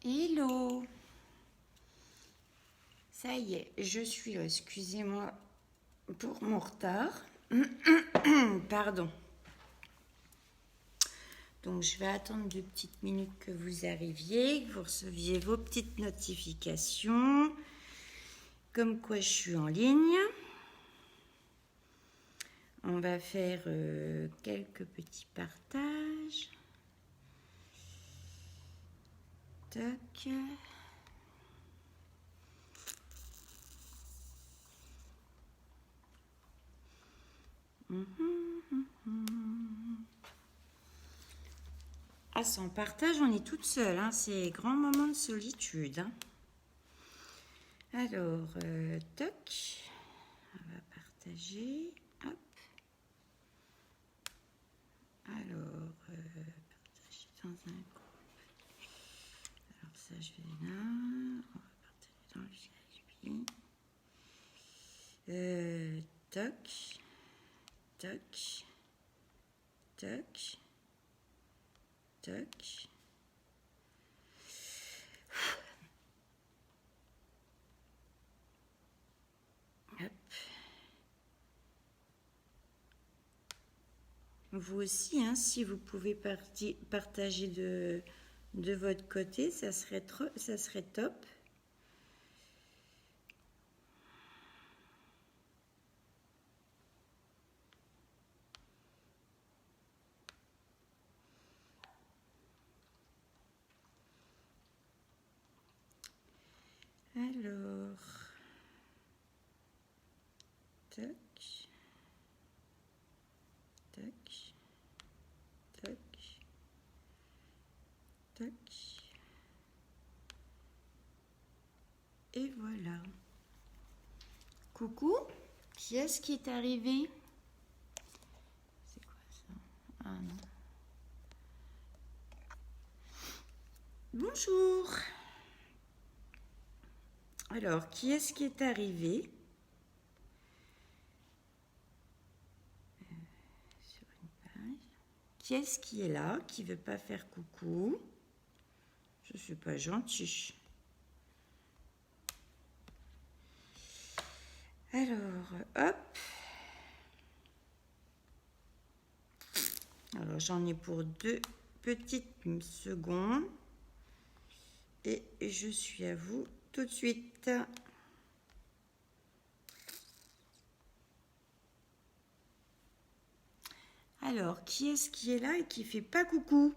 Hello. Ça y est, je suis là. Excusez-moi pour mon retard. Pardon. Donc, je vais attendre 2 petites minutes que vous arriviez, que vous receviez vos petites notifications. Comme quoi, je suis en ligne. On va faire quelques petits partages. Tac. Ah, sans partage, on est toute seule. Hein. C'est grand moment de solitude. Hein. Alors, toc. On va partager. Hop. Alors, partager dans un groupe. Alors, ça, je vais là. On va partager dans le VIP. Toc. Toc. Toc. Toc. Hop. Vous aussi, hein, si vous pouvez partager de votre côté, ça serait top. Alors, tac, tac, tac, tac, et voilà. Coucou, qui est-ce qui est arrivé? C'est quoi ça? Ah non. Bonjour. Alors, qui est-ce qui est arrivé? Sur une page. Qui est-ce qui est là, qui ne veut pas faire coucou? Je ne suis pas gentille. Alors, hop. Alors, j'en ai pour 2 petites secondes. Et je suis à vous tout de suite. Alors, qui est-ce qui est là et qui fait pas coucou?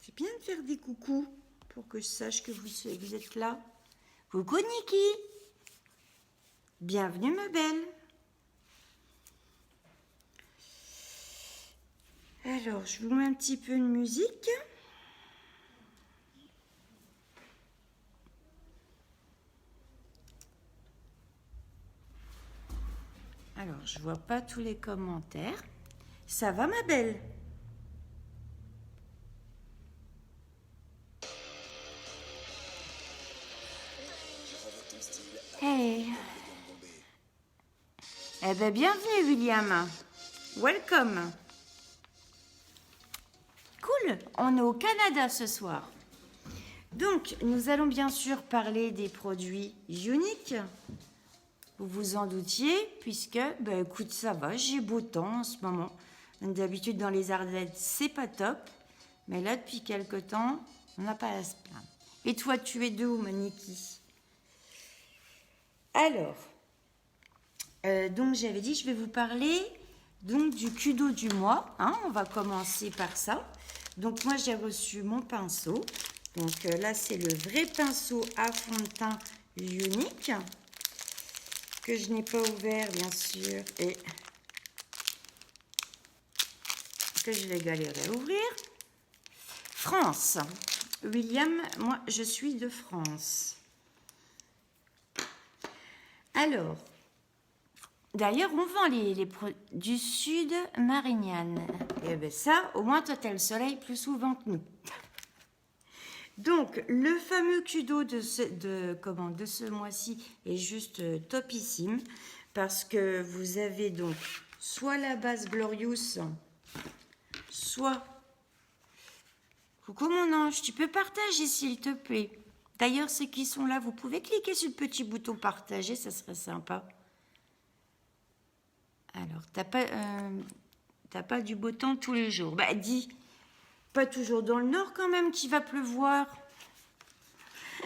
C'est bien de faire des coucous pour que je sache que vous êtes là. Coucou Niki. Bienvenue ma belle. Alors, je vous mets un petit peu de musique. Alors, je vois pas tous les commentaires. Ça va ma belle? Hey. Eh bien, bienvenue William. Welcome. Cool, on est au Canada ce soir. Donc, nous allons bien sûr parler des produits uniques. Vous vous en doutiez, puisque, ben écoute, ça va, j'ai beau temps en ce moment. D'habitude, dans les Ardennes, c'est pas top. Mais là, depuis quelque temps, on n'a pas à se plaindre. Et toi, tu es d'où, Maniki? Alors, donc j'avais dit, je vais vous parler donc du Kudo du mois. Hein, on va commencer par ça. Donc moi, j'ai reçu mon pinceau. Donc là, c'est le vrai pinceau à fond de teint unique que je n'ai pas ouvert, bien sûr, et que je vais galérer à ouvrir. France. William, moi, je suis de France. Alors, d'ailleurs, on vend les produits du Sud Marignane. Et bien ça, au moins, toi, tu as le soleil plus souvent que nous. Donc, le fameux Kudo de ce mois-ci est juste topissime parce que vous avez donc soit la base Glorious, soit Coucou mon ange, tu peux partager s'il te plaît. D'ailleurs, ceux qui sont là, vous pouvez cliquer sur le petit bouton partager, ça serait sympa. Alors, t'as pas du beau temps tous les jours. Bah, dis, pas toujours dans le nord quand même qu'il va pleuvoir.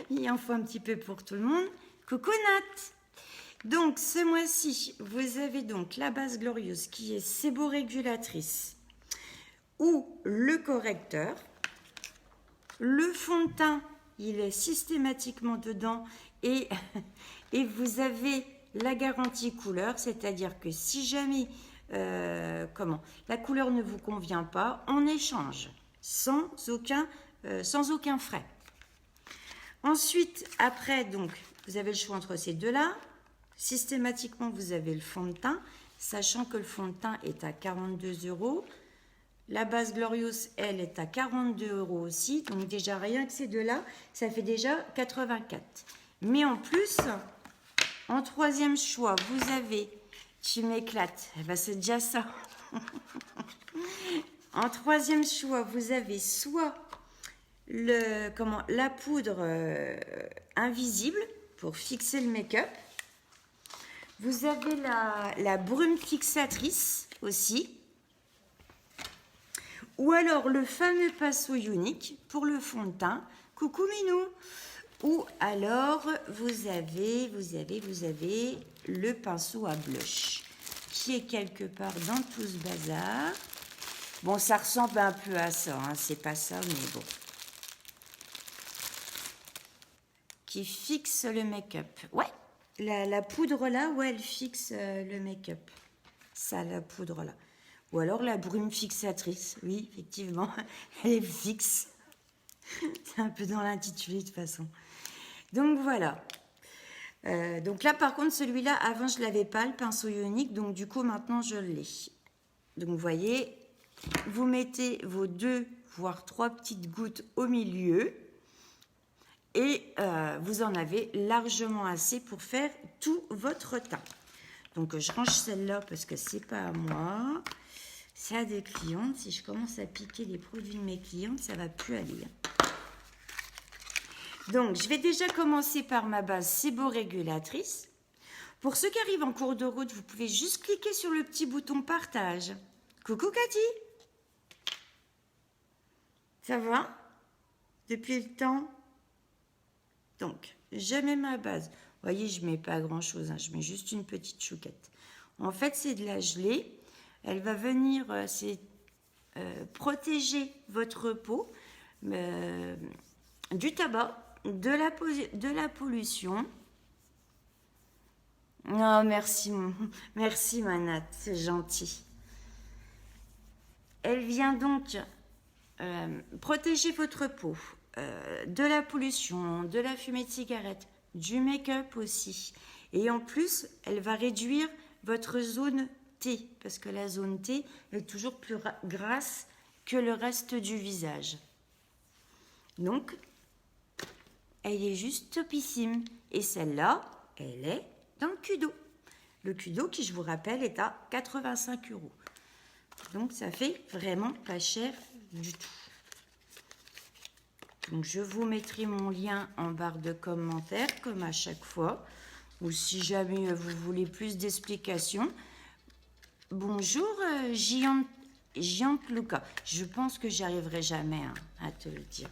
Il en faut un petit peu pour tout le monde. Coucou Nat. Donc, ce mois-ci, vous avez donc la base glorieuse qui est séborégulatrice ou le correcteur. Le fond de teint, il est systématiquement dedans et vous avez la garantie couleur, c'est-à-dire que si jamais la couleur ne vous convient pas, on échange sans aucun frais. Ensuite, après, donc, vous avez le choix entre ces deux-là. Systématiquement, vous avez le fond de teint, sachant que le fond de teint est à 42 €. La base Glorious, elle, est à 42 € aussi. Donc déjà, rien que ces deux-là, ça fait déjà 84. Mais en plus, en troisième choix, vous avez... Tu m'éclates. Eh ben, c'est déjà ça. En troisième choix, vous avez soit la poudre invisible pour fixer le make-up. Vous avez la brume fixatrice aussi. Ou alors le fameux pinceau unique pour le fond de teint. Coucou Minou. Ou alors vous avez le pinceau à blush qui est quelque part dans tout ce bazar. Bon, ça ressemble un peu à ça, hein, c'est pas ça, mais bon. Qui fixe le make-up. Ouais, la poudre là, ouais, elle fixe le make-up. Ça, la poudre là. Ou alors la brume fixatrice. Oui, effectivement, elle est fixe. C'est un peu dans l'intitulé de toute façon. Donc voilà. Donc là, par contre, celui-là, avant, je ne l'avais pas, le pinceau ionique. Donc du coup, maintenant, je l'ai. Donc vous voyez, vous mettez vos 2, voire 3 petites gouttes au milieu. Et vous en avez largement assez pour faire tout votre teint. Donc je range celle-là parce que c'est pas à moi. C'est à des clientes. Si je commence à piquer les produits de mes clientes, ça va plus aller. Donc, je vais déjà commencer par ma base séborégulatrice. Pour ceux qui arrivent en cours de route, vous pouvez juste cliquer sur le petit bouton partage. Coucou Cathy. Ça va? Depuis le temps? Donc, je mets ma base. Vous voyez, je ne mets pas grand-chose. Hein. Je mets juste une petite chouquette. En fait, c'est de la gelée. Elle va venir protéger votre peau du tabac, de la pollution. Oh, merci Manat, c'est gentil. Elle vient donc protéger votre peau de la pollution, de la fumée de cigarette, du make-up aussi. Et en plus, elle va réduire votre zone T, parce que la zone T est toujours plus grasse que le reste du visage. Donc, elle est juste topissime. Et celle-là, elle est dans le Kudo. Le Kudo, qui je vous rappelle, est à 85 €. Donc, ça fait vraiment pas cher du tout. Donc, je vous mettrai mon lien en barre de commentaires, comme à chaque fois. Ou si jamais vous voulez plus d'explications. Bonjour, Gianluca. Je pense que j'arriverai jamais à te le dire.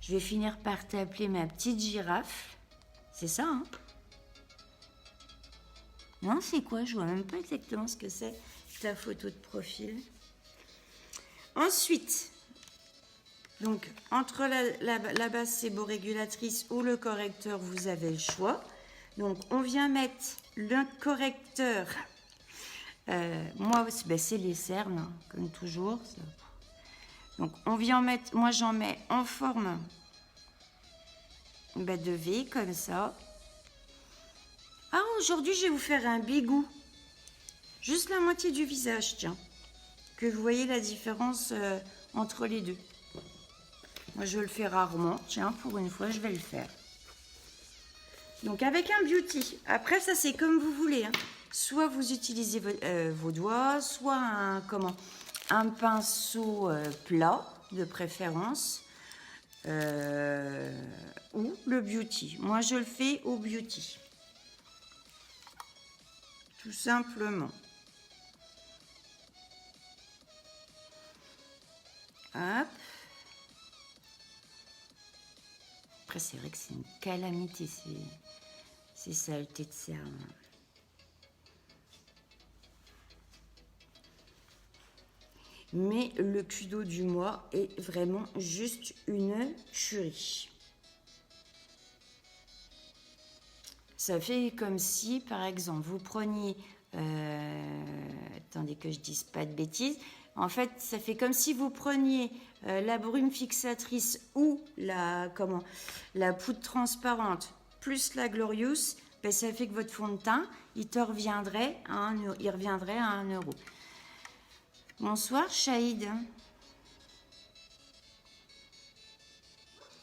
Je vais finir par t'appeler ma petite girafe. C'est ça, hein? Non, c'est quoi? Je vois même pas exactement ce que c'est, ta photo de profil. Ensuite, donc, entre la base séborégulatrice ou le correcteur, vous avez le choix. Donc, on vient mettre le correcteur. Moi, c'est les cernes, hein, comme toujours. Donc, on vient mettre, moi j'en mets en forme de V, comme ça. Ah, aujourd'hui, je vais vous faire un bigou. Juste la moitié du visage, tiens. Que vous voyez la différence entre les deux. Moi, je le fais rarement. Tiens, pour une fois, je vais le faire. Donc, avec un beauty. Après, ça, c'est comme vous voulez, hein. Soit vous utilisez vos doigts, soit un pinceau plat. de préférence, ou le beauty. Moi, je le fais au beauty. Tout simplement. Hop. Après, c'est vrai que c'est une calamité, ces saletés de cerne. Mais le cul d'eau du mois est vraiment juste une tuerie. Ça fait comme si, par exemple, vous preniez... attendez que je dise pas de bêtises. En fait, ça fait comme si vous preniez la brume fixatrice ou la poudre transparente plus la Glorious. Ben, ça fait que votre fond de teint, il reviendrait à 1 euro. Bonsoir, Chaïd.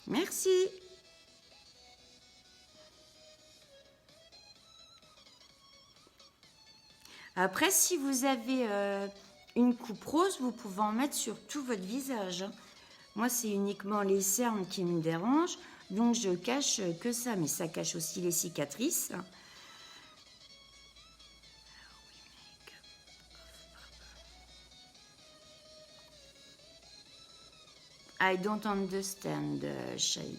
Merci. Après, si vous avez une coupe rose, vous pouvez en mettre sur tout votre visage. Moi, c'est uniquement les cernes qui me dérangent, donc je cache que ça. Mais ça cache aussi les cicatrices. I don't understand, Shaik.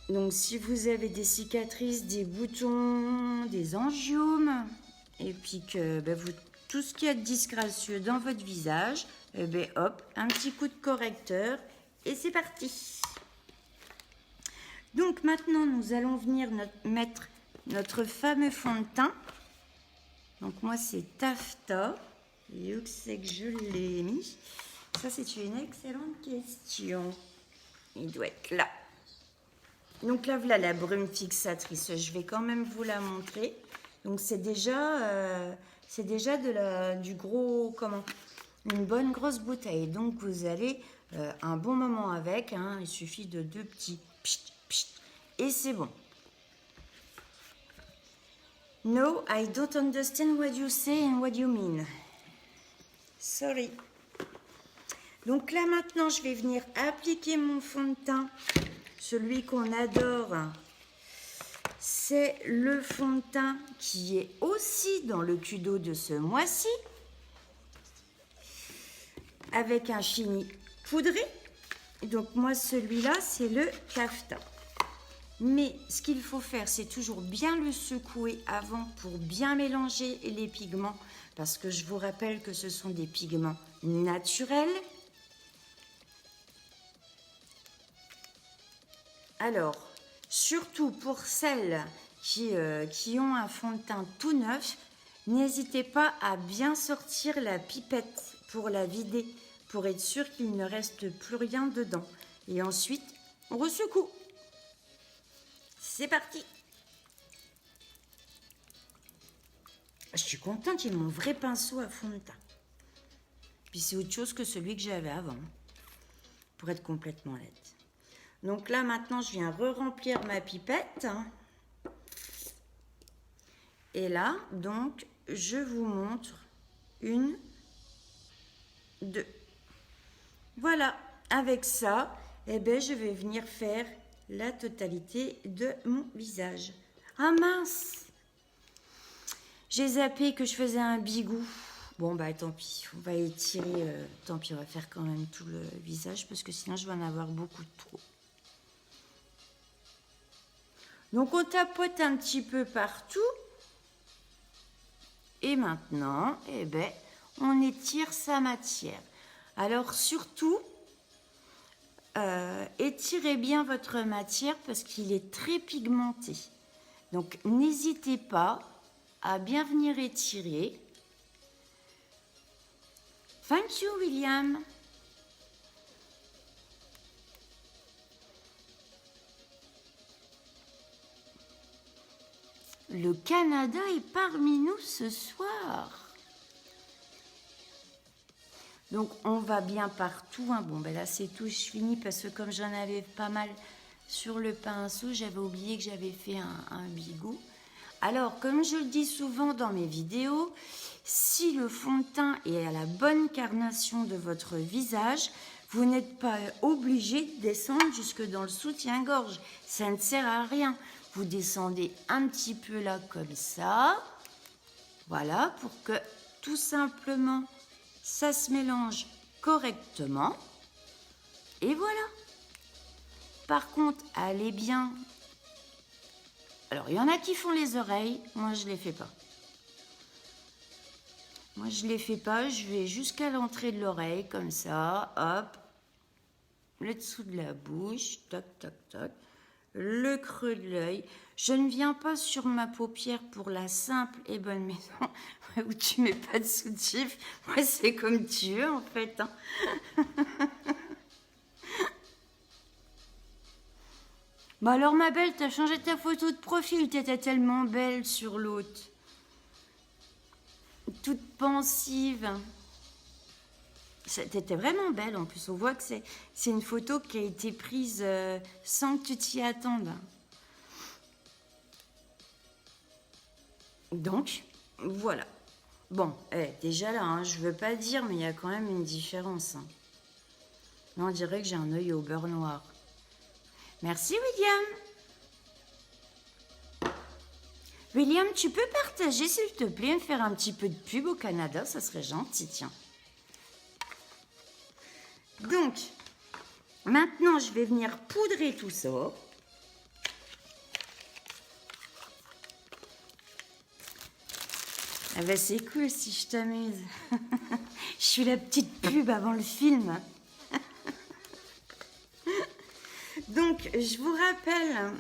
Donc, si vous avez des cicatrices, des boutons, des angiomes, et puis que tout ce qui est disgracieux dans votre visage, hop, un petit coup de correcteur, et c'est parti. Donc, maintenant, nous allons venir mettre notre fameux fond de teint. Donc, moi, c'est Taffeta. Et où c'est que je l'ai mis? Ça, c'est une excellente question. Il doit être là. Donc là, voilà la brume fixatrice. Je vais quand même vous la montrer. Donc c'est déjà du gros, une bonne grosse bouteille. Donc vous allez un bon moment avec. Hein. Il suffit de 2 petits pchit, pchit, et c'est bon. No, I don't understand what you say and what you mean. Sorry. Donc là maintenant, je vais venir appliquer mon fond de teint. Celui qu'on adore, c'est le fond de teint qui est aussi dans le cul d'eau de ce mois-ci, avec un fini poudré. Donc moi, celui-là, c'est le Taffeta. Mais ce qu'il faut faire, c'est toujours bien le secouer avant pour bien mélanger les pigments, parce que je vous rappelle que ce sont des pigments naturels. Alors, surtout pour celles qui ont un fond de teint tout neuf, n'hésitez pas à bien sortir la pipette pour la vider, pour être sûr qu'il ne reste plus rien dedans. Et ensuite, on ressecoue. C'est parti. Je suis contente, j'ai mon vrai pinceau à fond de teint. Puis c'est autre chose que celui que j'avais avant, pour être complètement nette. Donc là, maintenant, je viens re-remplir ma pipette. Et là, donc, je vous montre 1, 2. Voilà, avec ça, je vais venir faire la totalité de mon visage. Ah mince! J'ai zappé que je faisais un bigou. Bon, tant pis, on va étirer. Tant pis, on va faire quand même tout le visage parce que sinon, je vais en avoir beaucoup trop. Donc, on tapote un petit peu partout. Et maintenant, on étire sa matière. Alors, surtout, étirez bien votre matière parce qu'il est très pigmenté. Donc, n'hésitez pas à bien venir étirer. Thank you, William. Le Canada est parmi nous ce soir. Donc, on va bien partout. Hein. Bon, là, c'est tout. Je finis parce que comme j'en avais pas mal sur le pinceau, j'avais oublié que j'avais fait un bigou. Alors, comme je le dis souvent dans mes vidéos, si le fond de teint est à la bonne carnation de votre visage, vous n'êtes pas obligé de descendre jusque dans le soutien-gorge. Ça ne sert à rien. Vous descendez un petit peu là comme ça. Voilà, pour que tout simplement ça se mélange correctement. Et voilà. Par contre, allez bien. Alors, il y en a qui font les oreilles. Moi, je ne les fais pas. Moi, je ne les fais pas. Je vais jusqu'à l'entrée de l'oreille, comme ça. Hop. Le dessous de la bouche. Toc, toc, toc. Le creux de l'œil. Je ne viens pas sur ma paupière pour la simple et bonne maison où tu mets pas de soutif. Moi, c'est comme tu veux, en fait. Hein. Bah alors, ma belle, t'as changé ta photo de profil. T'étais tellement belle sur l'autre. Toute pensive. T'étais vraiment belle, en plus. On voit que c'est une photo qui a été prise sans que tu t'y attendes. Donc, voilà. Bon, déjà là, hein, je veux pas dire, mais il y a quand même une différence. Hein. Là, on dirait que j'ai un œil au beurre noir. Merci, William. William, tu peux partager, s'il te plaît, me faire un petit peu de pub au Canada, ça serait gentil, tiens. Donc, maintenant, je vais venir poudrer tout ça. Ah ben, c'est cool si je t'amuse. Je suis la petite pub avant le film. Donc, je vous rappelle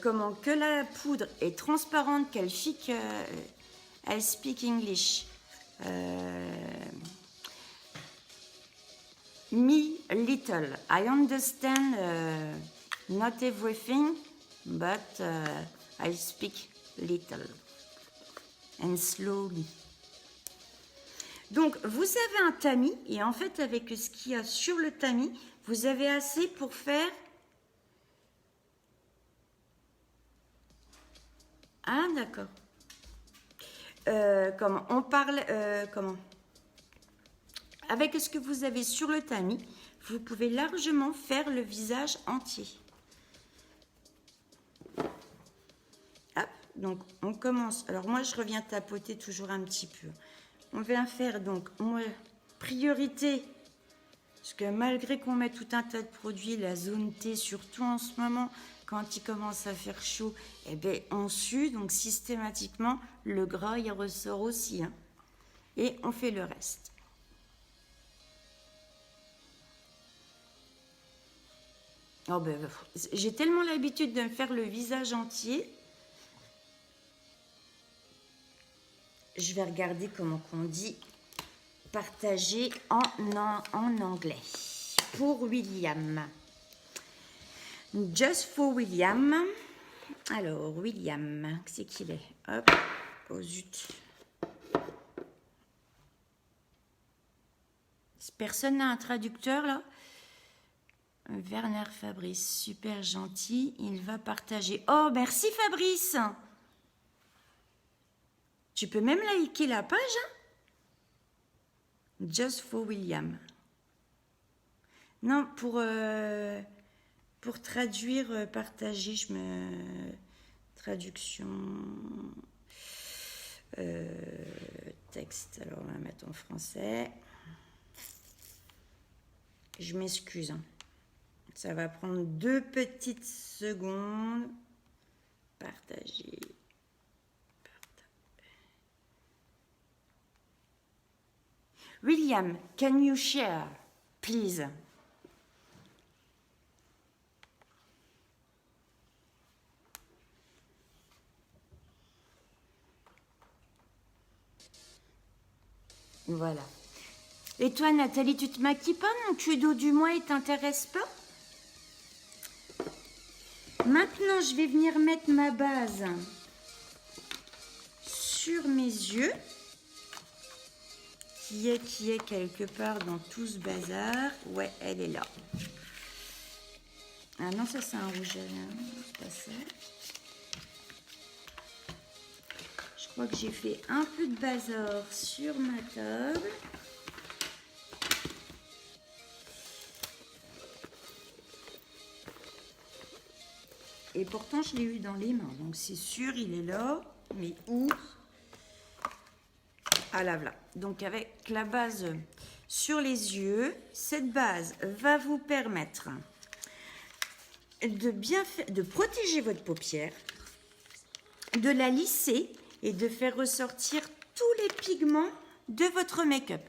comment que la poudre est transparente, qu'elle speak English. Me little. I understand not everything, but I speak little and slowly. Donc, vous avez un tamis, et en fait, avec ce qu'il y a sur le tamis, vous avez assez pour faire... Ah, d'accord. Comment on parle... comment avec ce que vous avez sur le tamis, vous pouvez largement faire le visage entier. Hop, donc on commence. Alors moi, je reviens tapoter toujours un petit peu. On vient faire donc, moi, priorité, parce que malgré qu'on met tout un tas de produits, la zone T, surtout en ce moment, quand il commence à faire chaud, eh bien, on sue, donc systématiquement, le gras, il ressort aussi. Hein. Et on fait le reste. Oh ben, j'ai tellement l'habitude de me faire le visage entier. Je vais regarder comment on dit partager en anglais. Pour William. Just for William. Alors, William, c'est qu'il est. Hop, oh zut. Personne n'a un traducteur là? Werner Fabrice, super gentil, il va partager. Oh, merci Fabrice. Tu peux même liker la page. Hein? Just for William. Non, pour traduire, partager, je me... Traduction... texte, alors on va mettre en français. Je m'excuse. Hein. Ça va prendre 2 petites secondes. Partager. William, can you share, please? Voilà. Et toi, Nathalie, tu te maquilles pas? Mon tuto du mois, il t'intéresse pas? Maintenant, je vais venir mettre ma base sur mes yeux, qui est quelque part dans tout ce bazar. Ouais, elle est là. Ah non, ça c'est un rouge à lèvres, c'est pas ça. crois que j'ai fait un peu de bazar sur ma table. Et pourtant, je l'ai eu dans les mains. Donc, c'est sûr, il est là. Mais où? Ah là, voilà. Donc, avec la base sur les yeux, cette base va vous permettre de protéger votre paupière, de la lisser et de faire ressortir tous les pigments de votre make-up.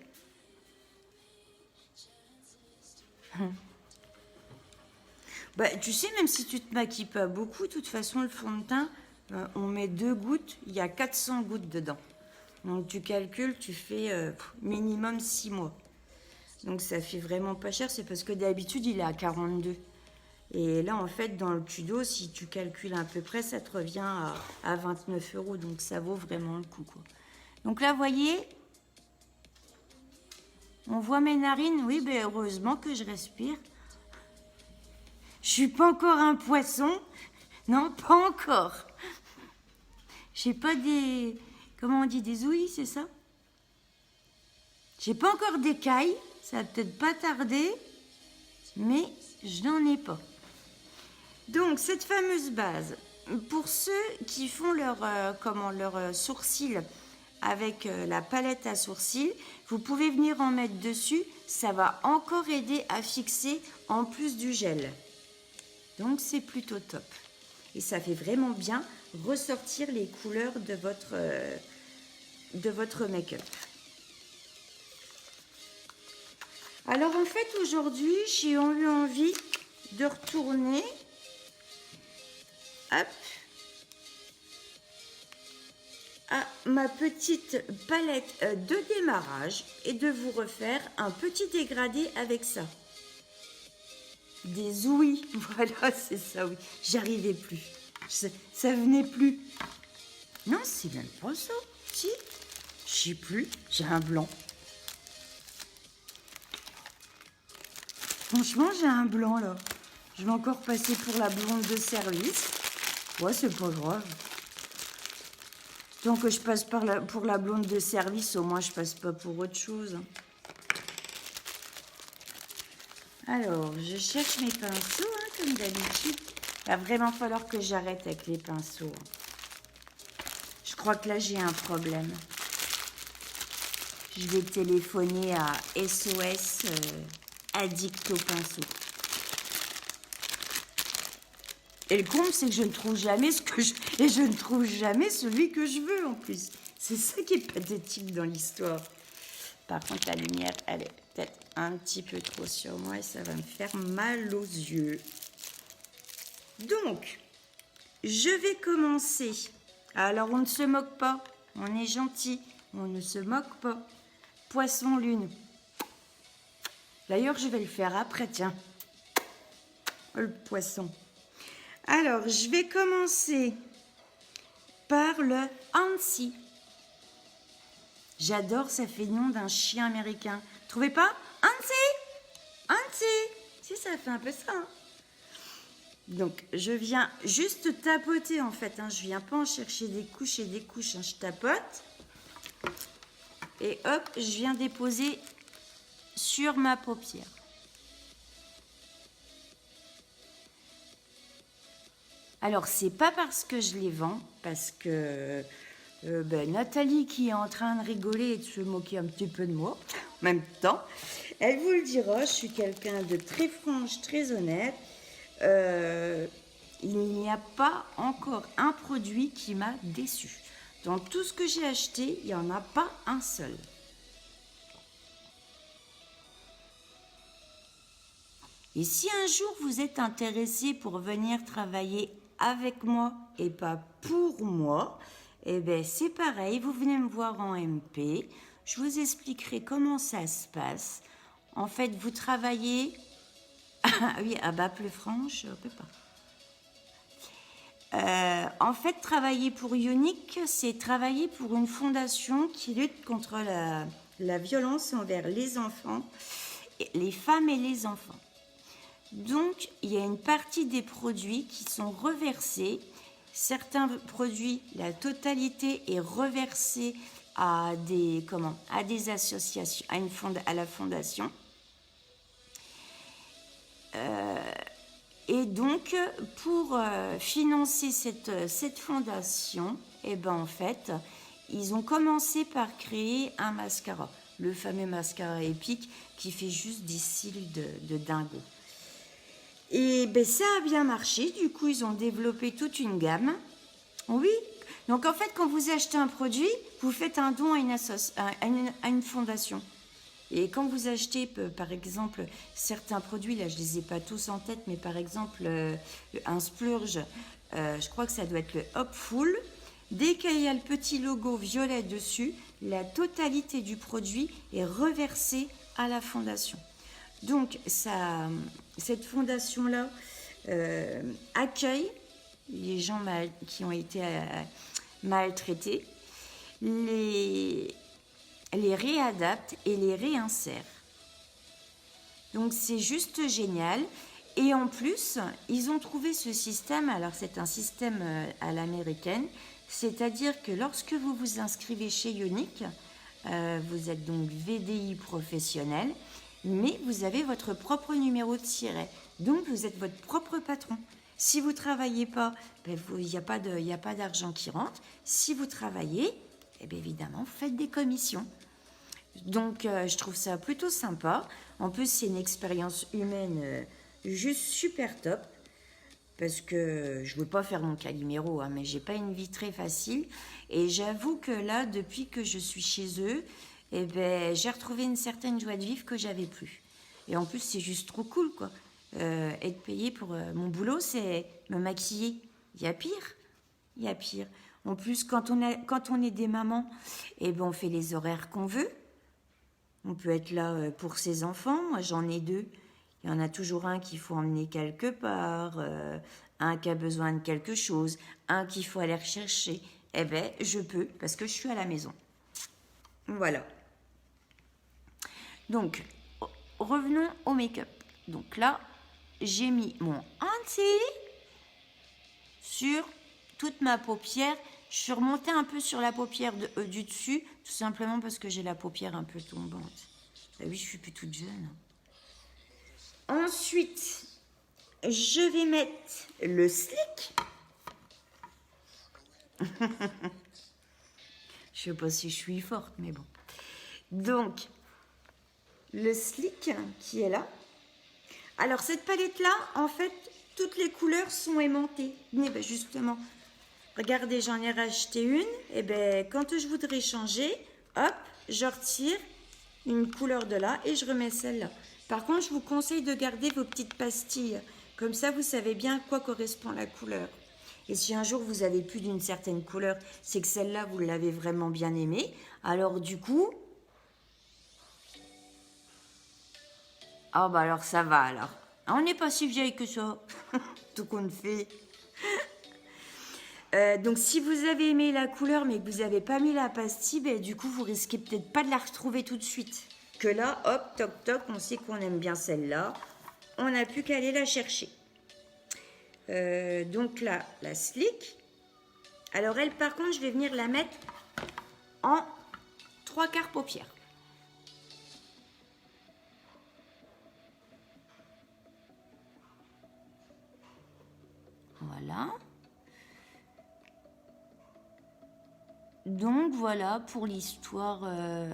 Bah, tu sais, même si tu te maquilles pas beaucoup, de toute façon, le fond de teint, on met 2 gouttes, il y a 400 gouttes dedans. Donc, tu calcules, tu fais minimum 6 mois. Donc, ça fait vraiment pas cher. C'est parce que d'habitude, il est à 42. Et là, en fait, dans le tuto, si tu calcules à peu près, ça te revient à 29 €. Donc, ça vaut vraiment le coup, quoi. Donc là, vous voyez, on voit mes narines. Oui, ben heureusement que je respire. Je suis pas encore un poisson. Non, pas encore. J'ai pas des... Comment on dit? Des ouïes, c'est ça? J'ai pas encore d'écailles. Ça va peut-être pas tarder. Mais je n'en ai pas. Donc, cette fameuse base, pour ceux qui font leur sourcils avec la palette à sourcils, vous pouvez venir en mettre dessus. Ça va encore aider à fixer en plus du gel. Donc, c'est plutôt top. Et ça fait vraiment bien ressortir les couleurs de votre make-up. Alors, en fait, aujourd'hui, j'ai eu envie de retourner à ma petite palette de démarrage et de vous refaire un petit dégradé avec ça. Des ouïes, voilà, c'est ça, oui. J'arrivais plus. Ça venait plus. Non, c'est même pas ça. Si, je sais plus, j'ai un blanc. Franchement, j'ai un blanc là. Je vais encore passer pour la blonde de service. Ouais, c'est pas grave. Tant que je passe pour la blonde de service, au moins je passe pas pour autre chose. Alors, je cherche mes pinceaux, comme d'habitude. Il va vraiment falloir que j'arrête avec les pinceaux. Je crois que là, j'ai un problème. Je vais téléphoner à SOS Addict aux pinceaux. Et le comble, c'est que je ne trouve jamais et je ne trouve jamais celui que je veux en plus. C'est ça qui est pathétique dans l'histoire. Par contre, la lumière, elle est peut-être un petit peu trop sur moi et ça va me faire mal aux yeux. Donc, je vais commencer. Alors, on ne se moque pas. On est gentil. On ne se moque pas. Poisson lune. D'ailleurs, je vais le faire après, tiens. Le poisson. Alors, je vais commencer par le Hansi. J'adore, ça fait le nom d'un chien américain. Trouvez pas? Hansi! Hansi! Si, ça fait un peu ça. Donc, je viens juste tapoter, en fait. Je viens pas en chercher des couches et des couches. Je tapote. Et hop, je viens déposer sur ma paupière. Alors, c'est pas parce que je les vends, parce que Nathalie, qui est en train de rigoler et de se moquer un petit peu de moi, en même temps, elle vous le dira, je suis quelqu'un de très franche, très honnête. Il n'y a pas encore un produit qui m'a déçu. Dans tout ce que j'ai acheté, il n'y en a pas un seul. Et si un jour vous êtes intéressé pour venir travailler avec moi et pas pour moi, eh bien c'est pareil, vous venez me voir en MP, je vous expliquerai comment ça se passe. En fait, vous travaillez... Ah oui, à Bas-Plefranche, on peut pas. En fait, travailler pour Unique, c'est travailler pour une fondation qui lutte contre la violence envers les enfants, les femmes et les enfants. Donc, il y a une partie des produits qui sont reversés certains produits, la totalité est reversée à des associations, à la fondation. Et donc, pour financer cette fondation, en fait, ils ont commencé par créer un mascara, le fameux mascara épique qui fait juste des cils de dingo. Et ça a bien marché, du coup, ils ont développé toute une gamme. Oui, donc en fait, quand vous achetez un produit, vous faites un don à une fondation. Et quand vous achetez, par exemple, certains produits, là je ne les ai pas tous en tête, mais par exemple, un splurge, je crois que ça doit être le Hopful. Dès qu'il y a le petit logo violet dessus, la totalité du produit est reversée à la fondation. Donc, cette fondation-là accueille les gens qui ont été maltraités, les réadapte et les réinsère. Donc c'est juste génial. Et en plus, ils ont trouvé ce système, alors c'est un système à l'américaine, c'est-à-dire que lorsque vous vous inscrivez chez Younique, vous êtes donc VDI professionnel, mais vous avez votre propre numéro de siret. Donc vous êtes votre propre patron. Si vous ne travaillez pas, il n'y a pas d'argent qui rentre. Si vous travaillez, évidemment, vous faites des commissions. Donc, je trouve ça plutôt sympa. En plus, c'est une expérience humaine juste super top. Parce que je ne veux pas faire mon Calimero, mais je n'ai pas une vie très facile. Et j'avoue que là, depuis que je suis chez eux, j'ai retrouvé une certaine joie de vivre que j'avais plus. Et en plus, c'est juste trop cool, quoi. Être payé pour mon boulot, c'est me maquiller. Il y a pire. Il y a pire. En plus, quand on est des mamans, on fait les horaires qu'on veut. On peut être là pour ses enfants. Moi, j'en ai 2. Il y en a toujours un qu'il faut emmener quelque part, un qui a besoin de quelque chose, un qu'il faut aller rechercher. Je peux parce que je suis à la maison. Voilà. Donc, revenons au make-up. Donc là, j'ai mis mon anti sur toute ma paupière. Je suis remontée un peu sur la paupière du dessus, tout simplement parce que j'ai la paupière un peu tombante. Oui, je suis plus toute jeune. Ensuite, je vais mettre le slick. Je sais pas si je suis forte, mais bon. Donc, le slick qui est là. Alors, cette palette-là, en fait, toutes les couleurs sont aimantées. Mais justement, regardez, j'en ai racheté une. Quand je voudrais changer, hop, je retire une couleur de là et je remets celle-là. Par contre, je vous conseille de garder vos petites pastilles. Comme ça, vous savez bien à quoi correspond la couleur. Et si un jour vous avez plus d'une certaine couleur, c'est que celle-là, vous l'avez vraiment bien aimée. Alors du coup... alors ça va alors. On n'est pas si vieille que ça. Tout qu'on fait. Donc si vous avez aimé la couleur mais que vous n'avez pas mis la pastille, du coup vous risquez peut-être pas de la retrouver tout de suite. Que là, hop, toc toc, on sait qu'on aime bien celle-là. On n'a plus qu'à aller la chercher. Donc là, la slick. Alors elle, par contre, je vais venir la mettre en 3/4 paupières. Voilà. Donc voilà pour l'histoire,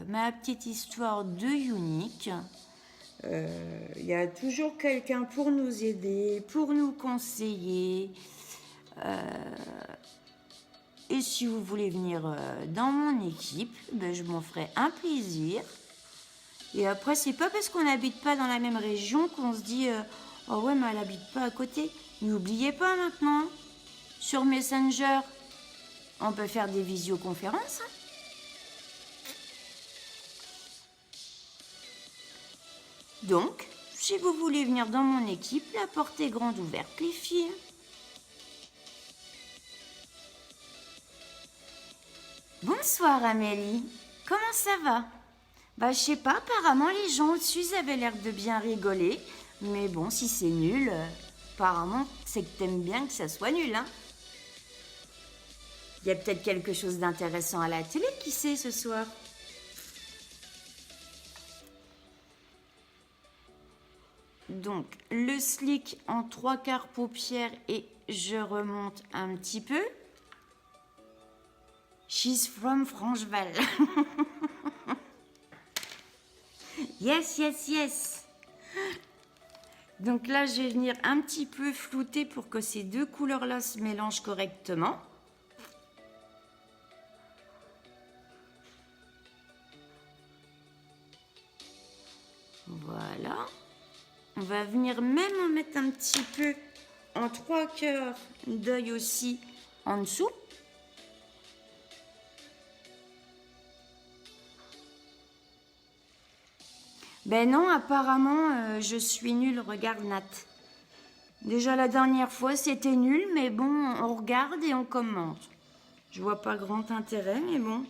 ma petite histoire de Younique. Il y a toujours quelqu'un pour nous aider, pour nous conseiller. Et si vous voulez venir dans mon équipe, je m'en ferai un plaisir. Et après, c'est pas parce qu'on n'habite pas dans la même région qu'on se dit oh ouais, mais elle habite pas à côté. N'oubliez pas maintenant, sur Messenger, on peut faire des visioconférences. Donc, si vous voulez venir dans mon équipe, la porte est grande ouverte, les filles. Bonsoir Amélie, comment ça va? Je sais pas, apparemment les gens au-dessus avaient l'air de bien rigoler. Mais bon, si c'est nul, apparemment c'est que t'aimes bien que ça soit nul, hein. Il y a peut-être quelque chose d'intéressant à la télé, qui sait, ce soir. Donc, le slick en 3/4 paupières et je remonte un petit peu. She's from Francheval. Yes, yes, yes. Donc là, je vais venir un petit peu flouter pour que ces deux couleurs-là se mélangent correctement. Voilà. On va venir même en mettre un petit peu en 3/4 d'œil aussi en dessous. Ben non, apparemment, je suis nulle, regarde Nat. Déjà la dernière fois, c'était nul, mais bon, on regarde et on commente. Je vois pas grand intérêt, mais bon.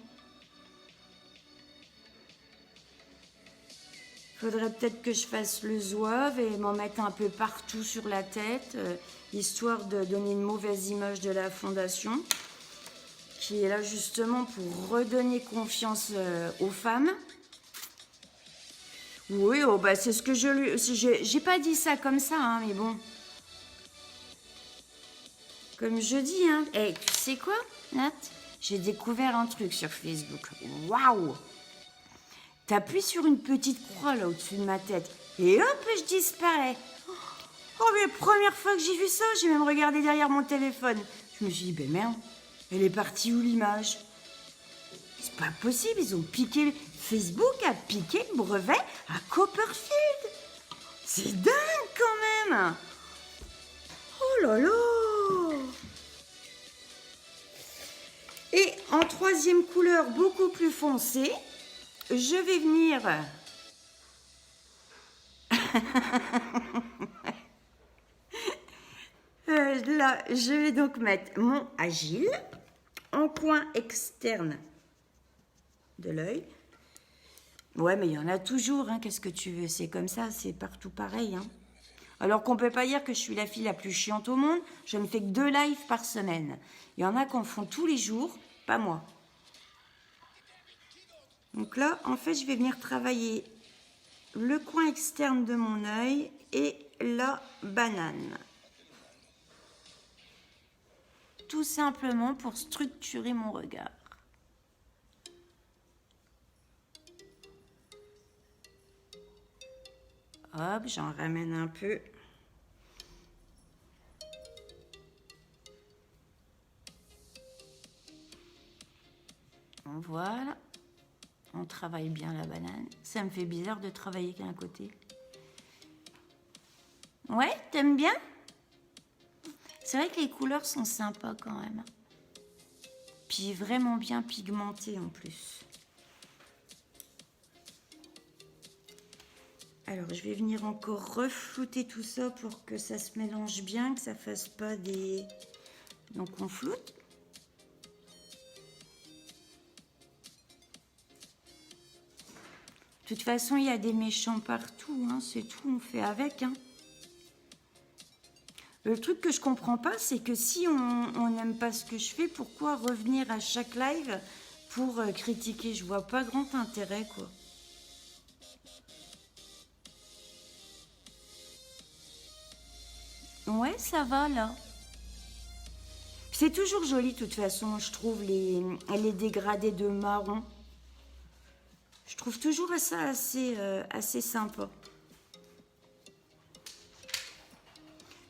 Faudrait peut-être que je fasse le zouave et m'en mettre un peu partout sur la tête, histoire de donner une mauvaise image de la fondation, qui est là justement pour redonner confiance aux femmes. Oui, oh, bah, c'est ce que je lui... J'ai pas dit ça comme ça, hein, mais bon. Comme je dis, hein. Et tu sais quoi, Nat? J'ai découvert un truc sur Facebook. Waouh! T'appuies sur une petite croix là au-dessus de ma tête et hop, je disparais. Oh, mais la première fois que j'ai vu ça, j'ai même regardé derrière mon téléphone. Je me suis dit, ben merde, elle est partie où l'image? C'est pas possible, ils ont piqué... Facebook a piqué le brevet à Copperfield. C'est dingue quand même. Oh là là. Et en troisième couleur beaucoup plus foncée, je vais venir... là, je vais donc mettre mon agile en coin externe de l'œil. Ouais, mais il y en a toujours, hein, qu'est-ce que tu veux? C'est comme ça, c'est partout pareil. Hein. Alors qu'on ne peut pas dire que je suis la fille la plus chiante au monde, je ne fais que 2 lives par semaine. Il y en a qui en font tous les jours, pas moi. Donc là, en fait, je vais venir travailler le coin externe de mon œil et la banane. Tout simplement pour structurer mon regard. Hop, j'en ramène un peu. Voilà. On travaille bien la banane. Ça me fait bizarre de travailler qu'un côté. Ouais, t'aimes bien? C'est vrai que les couleurs sont sympas quand même. Puis vraiment bien pigmentées en plus. Alors, je vais venir encore reflouter tout ça pour que ça se mélange bien, que ça fasse pas des... Donc, on floute. De toute façon, il y a des méchants partout, hein, c'est tout, on fait avec. Hein. Le truc que je comprends pas, c'est que si on n'aime pas ce que je fais, pourquoi revenir à chaque live pour critiquer? Je vois pas grand intérêt, quoi. Ouais, ça va, là. C'est toujours joli, de toute façon, je trouve, les dégradés de marron. Je trouve toujours ça assez sympa.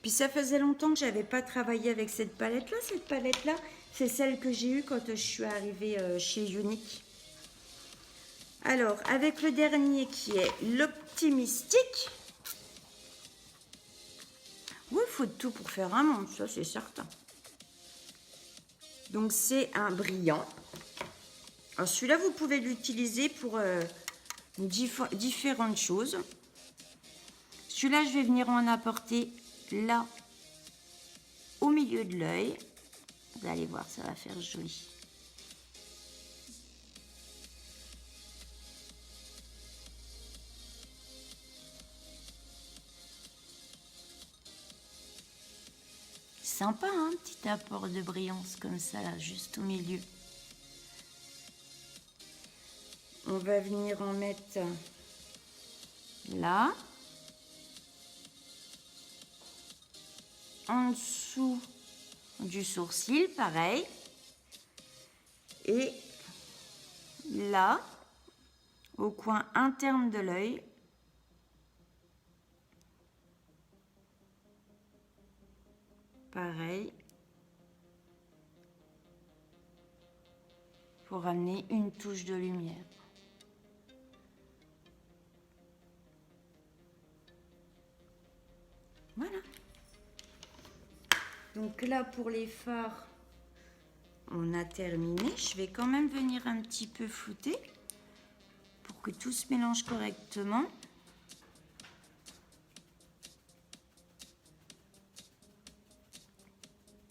Puis ça faisait longtemps que j'avais pas travaillé avec cette palette-là. Cette palette-là, c'est celle que j'ai eue quand je suis arrivée chez Unique. Alors, avec le dernier qui est l'Optimistique. Oui, il faut de tout pour faire un monde, ça c'est certain. Donc c'est un brillant. Alors celui-là, vous pouvez l'utiliser pour différentes choses. Celui-là, je vais venir en apporter là, au milieu de l'œil. Vous allez voir, ça va faire joli. sympa, hein, un petit apport de brillance comme ça, là, juste au milieu. On va venir en mettre là. En dessous du sourcil, pareil. Et là, au coin interne de l'œil. Pareil. Pour amener une touche de lumière. Voilà. Donc là, pour les fards, on a terminé. Je vais quand même venir un petit peu flouter pour que tout se mélange correctement.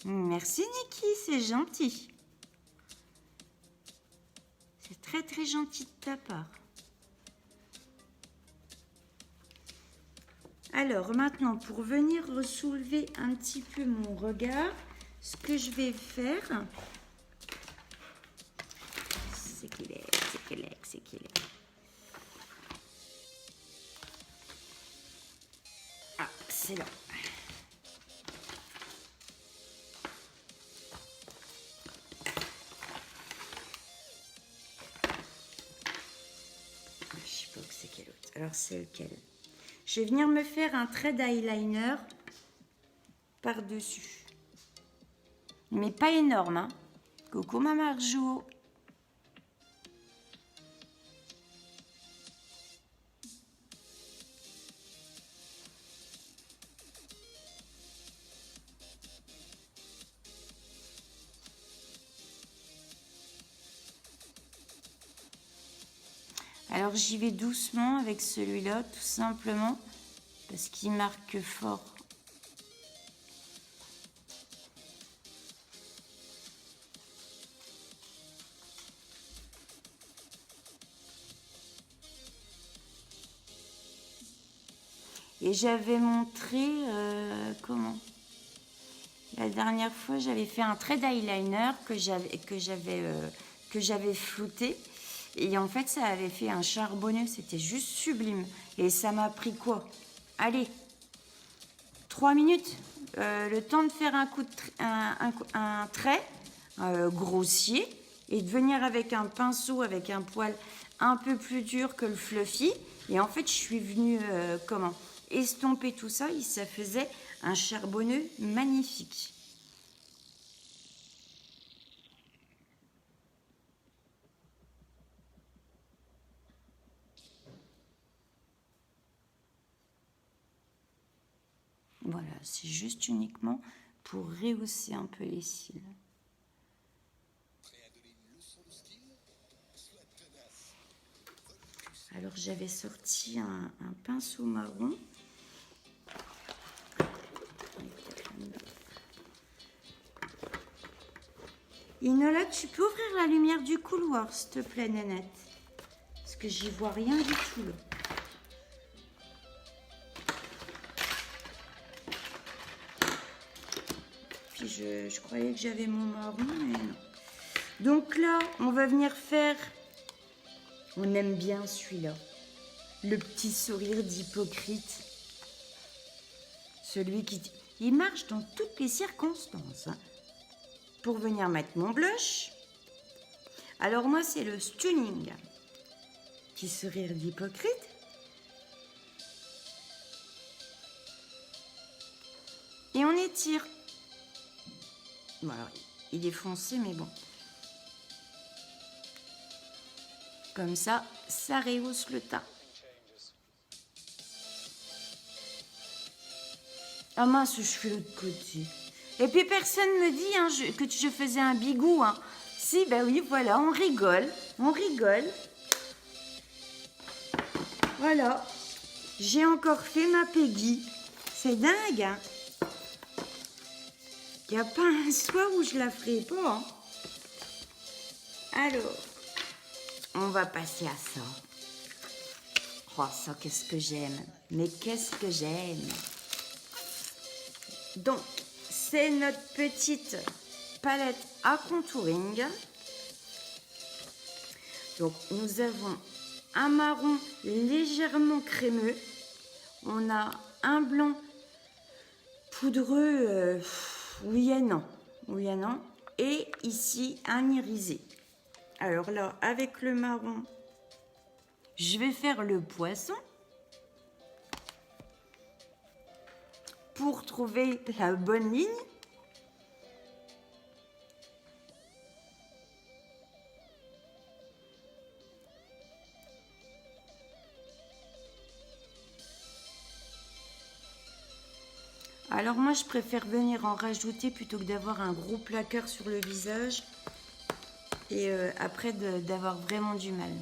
Merci Niki, c'est gentil. C'est très très gentil de ta part. Alors maintenant, pour venir soulever un petit peu mon regard, ce que je vais faire, c'est qu'il est. Ah, c'est là. Je sais pas que c'est quel autre. Alors c'est lequel? Je vais venir me faire un trait d'eyeliner par-dessus. Mais pas énorme, hein. Coucou ma Marjo. Alors j'y vais doucement avec celui-là, tout simplement, parce qu'il marque fort. Et j'avais montré, comment? La dernière fois, j'avais fait un trait d'eyeliner que j'avais flouté. Et en fait, ça avait fait un charbonneux. C'était juste sublime. Et ça m'a pris quoi? Allez, 3 minutes. Le temps de faire un trait grossier et de venir avec un pinceau, avec un poil un peu plus dur que le fluffy. Et en fait, je suis venue, estomper tout ça. Et ça faisait un charbonneux magnifique. Voilà, c'est juste uniquement pour rehausser un peu les cils. Alors j'avais sorti un pinceau marron. Inola, tu peux ouvrir la lumière du couloir, s'il te plaît, Nanette? Parce que j'y vois rien du tout, là. Puis je croyais que j'avais mon marron, mais non. Donc là, on va venir faire... On aime bien celui-là. Le petit sourire d'hypocrite. Celui qui... Il marche dans toutes les circonstances, hein. Pour venir mettre mon blush. Alors moi, c'est le Stunning. Petit sourire d'hypocrite. Et on étire. Bon, alors, il est foncé, mais bon. Comme ça, ça rehausse le teint. Ah mince, je fais l'autre côté. Et puis personne me dit hein, que je faisais un bigou. Hein. Si, ben oui, voilà, on rigole. On rigole. Voilà. J'ai encore fait ma Peggy. C'est dingue, hein. Il n'y a pas un soir où je la ferai pas. Hein. Alors, on va passer à ça. Oh, ça, qu'est-ce que j'aime. Mais qu'est-ce que j'aime. Donc, c'est notre petite palette à contouring. Donc, nous avons un marron légèrement crémeux. On a un blanc poudreux, oui et non. Oui et non. Et ici, un irisé. Alors là, avec le marron, je vais faire le poisson pour trouver la bonne ligne. Alors moi, je préfère venir en rajouter plutôt que d'avoir un gros plaqueur sur le visage et après d'avoir vraiment du mal.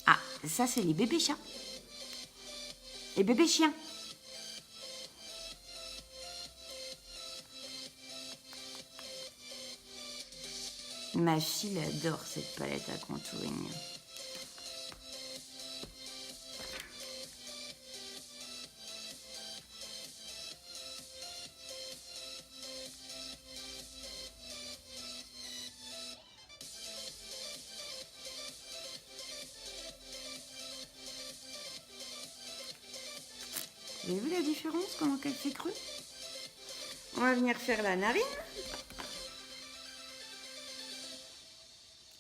Ah, ça c'est les bébés chats. Les bébés chiens. Ma fille adore cette palette à contouring. Vous avez vu la différence, comment qu'elle fait creux? On va venir faire la narine.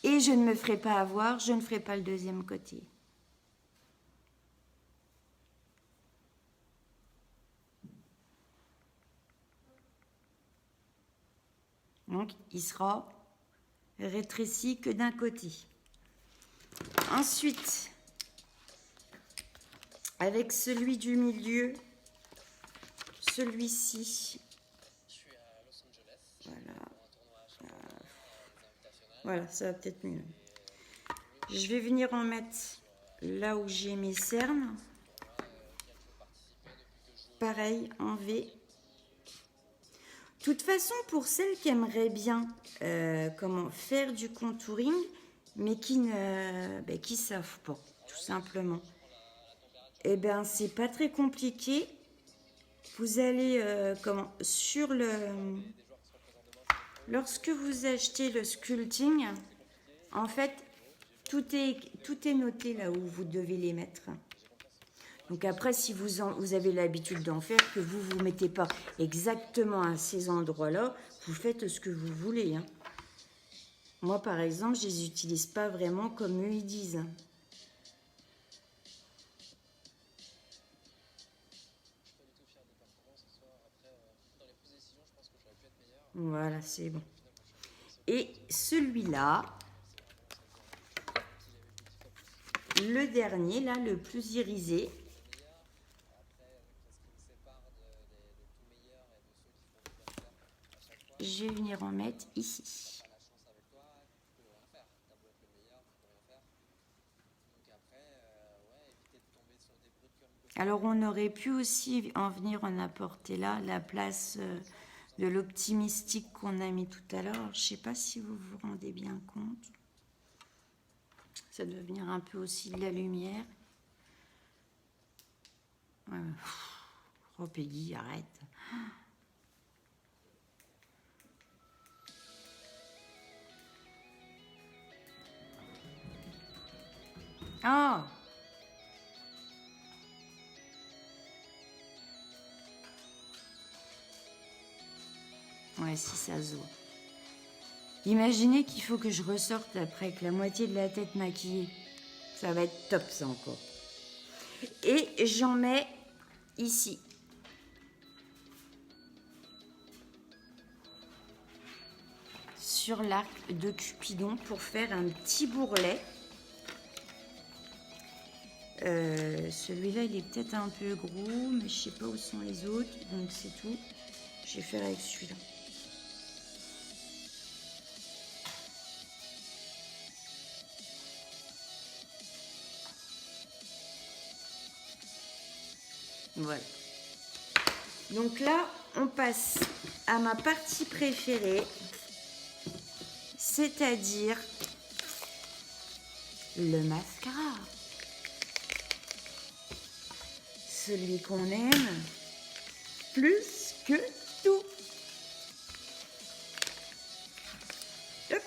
Et je ne me ferai pas avoir, je ne ferai pas le deuxième côté. Donc, il sera rétréci que d'un côté. Ensuite, avec celui du milieu, celui-ci, voilà, voilà, ça va peut-être mieux. Je vais venir en mettre là où j'ai mes cernes. Pareil, en V. De toute façon, pour celles qui aimeraient bien comment faire du contouring, mais qui ne savent pas, tout simplement, eh bien, c'est pas très compliqué. Vous allez sur le... Lorsque vous achetez le sculpting, en fait, tout est noté là où vous devez les mettre. Donc après, si vous avez l'habitude d'en faire, que vous ne vous mettez pas exactement à ces endroits-là, vous faites ce que vous voulez. Hein. Moi, par exemple, je ne les utilise pas vraiment comme eux ils disent. Voilà, c'est bon. Et celui-là, le dernier, là, le plus irisé. Je vais venir en mettre ici. Alors, on aurait pu aussi en venir en apporter là, la place de l'optimistique qu'on a mis tout à l'heure. Je ne sais pas si vous vous rendez bien compte. Ça doit venir un peu aussi de la lumière. Oh, Peggy, arrête. Oh! Ouais, si ça se voit. Imaginez qu'il faut que je ressorte après avec la moitié de la tête maquillée. Ça va être top, ça, encore. Et j'en mets ici. Sur l'arc de Cupidon pour faire un petit bourrelet. Celui-là, il est peut-être un peu gros, mais je sais pas où sont les autres, donc c'est tout. Je vais faire avec celui-là. Voilà. Donc là, on passe à ma partie préférée, c'est-à-dire le mascara. celui qu'on aime plus que tout. Hop.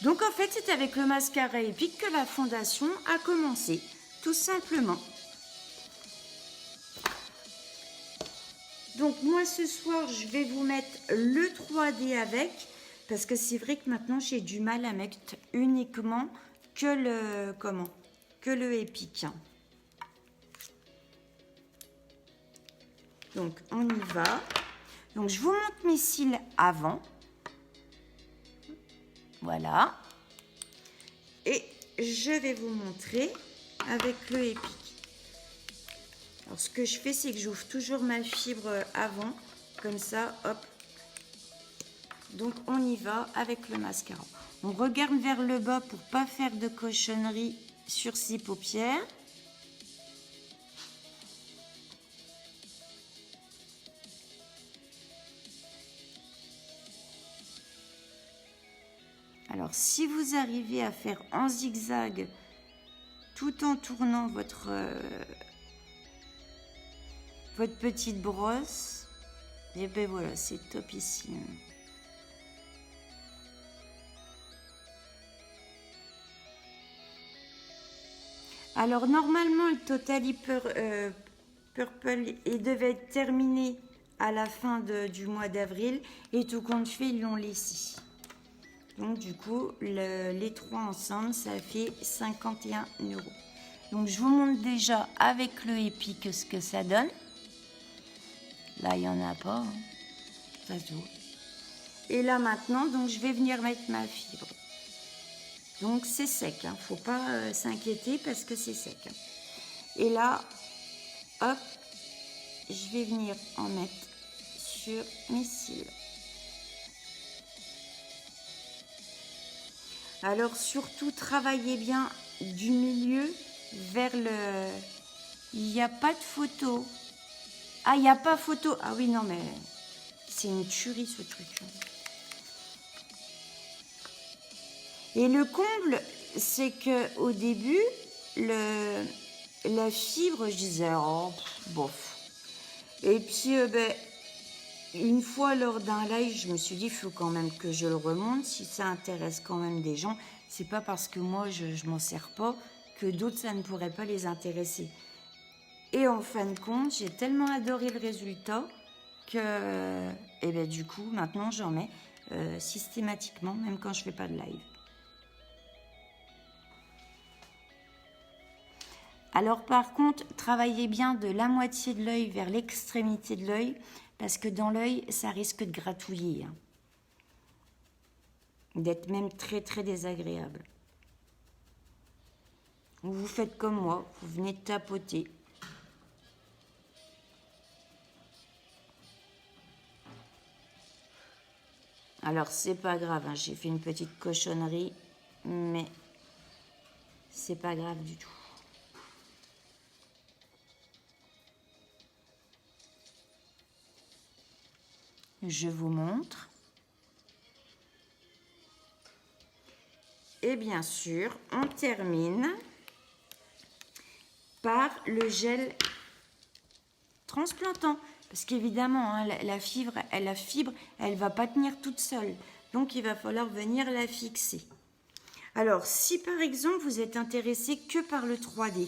Donc en fait, c'est avec le mascara Epic que la fondation a commencé, tout simplement. Donc moi ce soir, je vais vous mettre le 3D avec, parce que c'est vrai que maintenant j'ai du mal à mettre uniquement que le Epic. Donc on y va. Donc je vous montre mes cils avant. Voilà. Et je vais vous montrer avec le Epic. Alors, ce que je fais, c'est que j'ouvre toujours ma fibre avant. Comme ça, hop. Donc, on y va avec le mascara. On regarde vers le bas pour pas faire de cochonnerie sur ses paupières. Alors, si vous arrivez à faire en zigzag tout en tournant votre petite brosse, et ben voilà, c'est topissime. Alors normalement le Totally Purple il devait être terminé à la fin du mois d'avril et tout compte fait ils l'ont laissé. Donc du coup les trois ensemble ça fait 51 €. Donc je vous montre déjà avec le Epic ce que ça donne. Là, il n'y en a pas. Hein. Ça se voit. Et là, maintenant, donc, je vais venir mettre ma fibre. Donc, c'est sec. Hein. Faut pas s'inquiéter parce que c'est sec. Hein. Et là, hop, je vais venir en mettre sur mes cils. Alors, surtout, travaillez bien du milieu vers le... Il n'y a pas de photo. Ah, il n'y a pas photo. Ah oui, non, mais c'est une tuerie, ce truc. Et le comble, c'est qu'au début, la fibre, je disais, oh, bof. Et puis, une fois lors d'un live, je me suis dit, il faut quand même que je le remonte. Si ça intéresse quand même des gens, c'est pas parce que moi, je m'en sers pas que d'autres, ça ne pourrait pas les intéresser. Et en fin de compte, j'ai tellement adoré le résultat que, du coup, maintenant, j'en mets systématiquement, même quand je fais pas de live. Alors, par contre, travaillez bien de la moitié de l'œil vers l'extrémité de l'œil, parce que dans l'œil, ça risque de gratouiller. Hein. D'être même très, très désagréable. Vous faites comme moi, vous venez de tapoter. Alors, c'est pas grave, hein, j'ai fait une petite cochonnerie, mais c'est pas grave du tout. Je vous montre. Et bien sûr, on termine par le gel transplantant. Parce qu'évidemment, hein, la fibre, elle va pas tenir toute seule. Donc, il va falloir venir la fixer. Alors, si par exemple, vous êtes intéressé que par le 3D,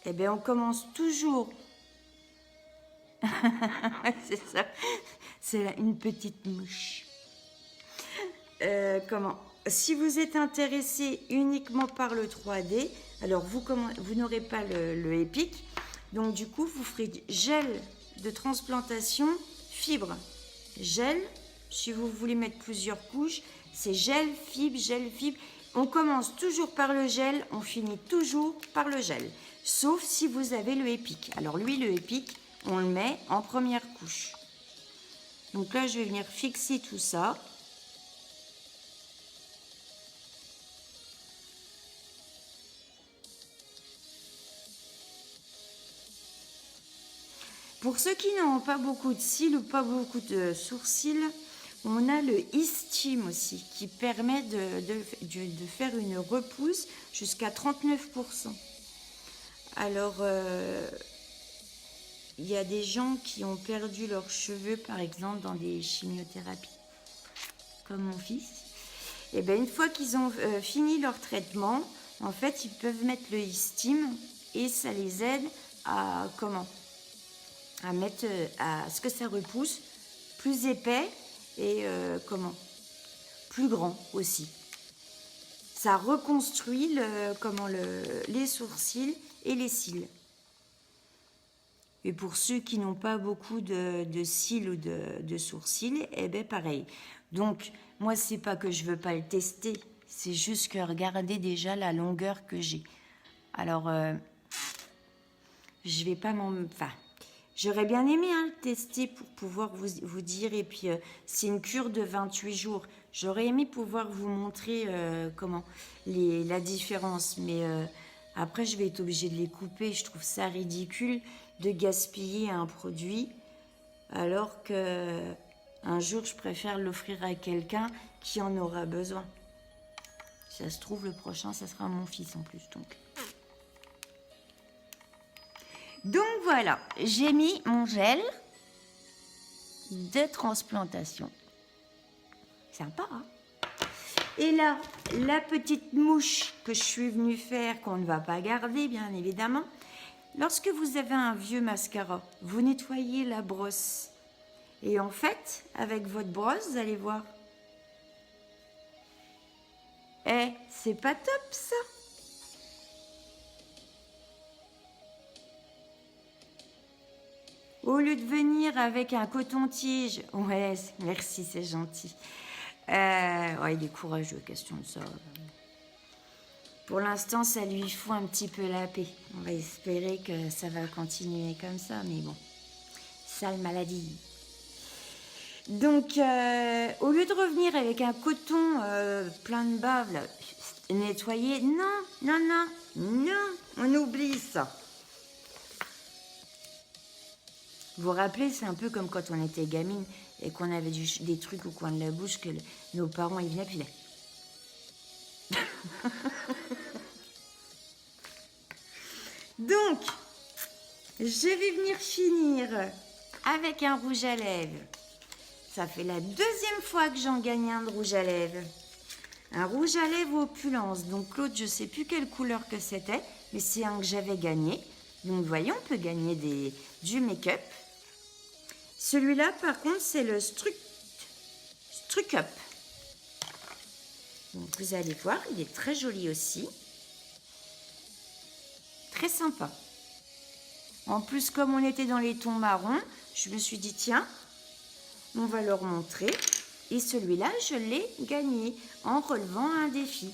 eh bien, on commence toujours... c'est ça. C'est une petite mouche. Si vous êtes intéressé uniquement par le 3D, alors vous n'aurez pas le Epic. Donc, du coup, vous ferez gel de transplantation, fibre. Gel, si vous voulez mettre plusieurs couches, c'est gel, fibre, gel, fibre. On commence toujours par le gel, on finit toujours par le gel. Sauf si vous avez le Epic. Alors, lui, le Epic, on le met en première couche. Donc là, je vais venir fixer tout ça. Pour ceux qui n'ont pas beaucoup de cils ou pas beaucoup de sourcils, on a le Ease-Steam aussi, qui permet de faire une repousse jusqu'à 39%. Alors, il y a des gens qui ont perdu leurs cheveux, par exemple, dans des chimiothérapies, comme mon fils. Et bien, une fois qu'ils ont fini leur traitement, en fait, ils peuvent mettre le Eastime et ça les aide à à ce que ça repousse plus épais et plus grand aussi. Ça reconstruit les sourcils et les cils. Et pour ceux qui n'ont pas beaucoup de cils ou de sourcils, eh bien pareil. Donc, moi, c'est pas que je veux pas le tester, c'est juste que regardez déjà la longueur que j'ai. Alors, je vais pas j'aurais bien aimé le tester pour pouvoir vous dire. Et puis, c'est une cure de 28 jours. J'aurais aimé pouvoir vous montrer la différence. Mais après, je vais être obligée de les couper. Je trouve ça ridicule de gaspiller un produit alors que un jour, je préfère l'offrir à quelqu'un qui en aura besoin. Si ça se trouve, le prochain, ça sera mon fils en plus. Donc voilà, j'ai mis mon gel de transplantation. Sympa, hein? Et là, la petite mouche que je suis venue faire, qu'on ne va pas garder, bien évidemment. Lorsque vous avez un vieux mascara, vous nettoyez la brosse. Et en fait, avec votre brosse, vous allez voir. C'est pas top, ça. Au lieu de venir avec un coton-tige, ouais, merci, c'est gentil. Il est courageux, question de ça. Pour l'instant, ça lui fout un petit peu la paix. On va espérer que ça va continuer comme ça, mais bon, sale maladie. Donc, au lieu de revenir avec un coton plein de bave, là, nettoyer, non, on oublie ça. Vous vous rappelez, c'est un peu comme quand on était gamine et qu'on avait des trucs au coin de la bouche que nos parents, ils venaient, puis là. Donc, je vais venir finir avec un rouge à lèvres. Ça fait la deuxième fois que j'en gagne un de rouge à lèvres. Un rouge à lèvres opulence. Donc l'autre, je ne sais plus quelle couleur que c'était, mais c'est un que j'avais gagné. Donc voyons, on peut gagner du make-up. Celui-là, par contre, c'est le Struck Up. Donc vous allez voir, il est très joli aussi. Très sympa. En plus, comme on était dans les tons marrons, je me suis dit, tiens, on va leur montrer. Et celui-là, je l'ai gagné en relevant un défi.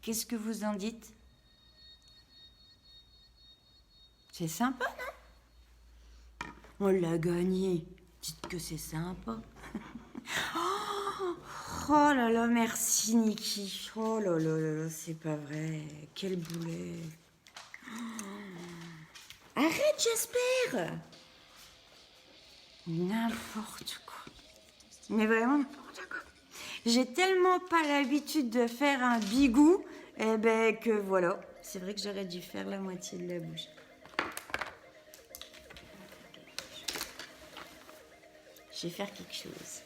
Qu'est-ce que vous en dites? C'est sympa, non? On l'a gagné. Dites que c'est sympa. Oh là là, merci Niki. Oh là là là, c'est pas vrai. Quel boulet. Arrête, Jasper. N'importe quoi. Mais vraiment n'importe quoi. J'ai tellement pas l'habitude de faire un bigou, que voilà. C'est vrai que j'aurais dû faire la moitié de la bouche. Je vais faire quelque chose.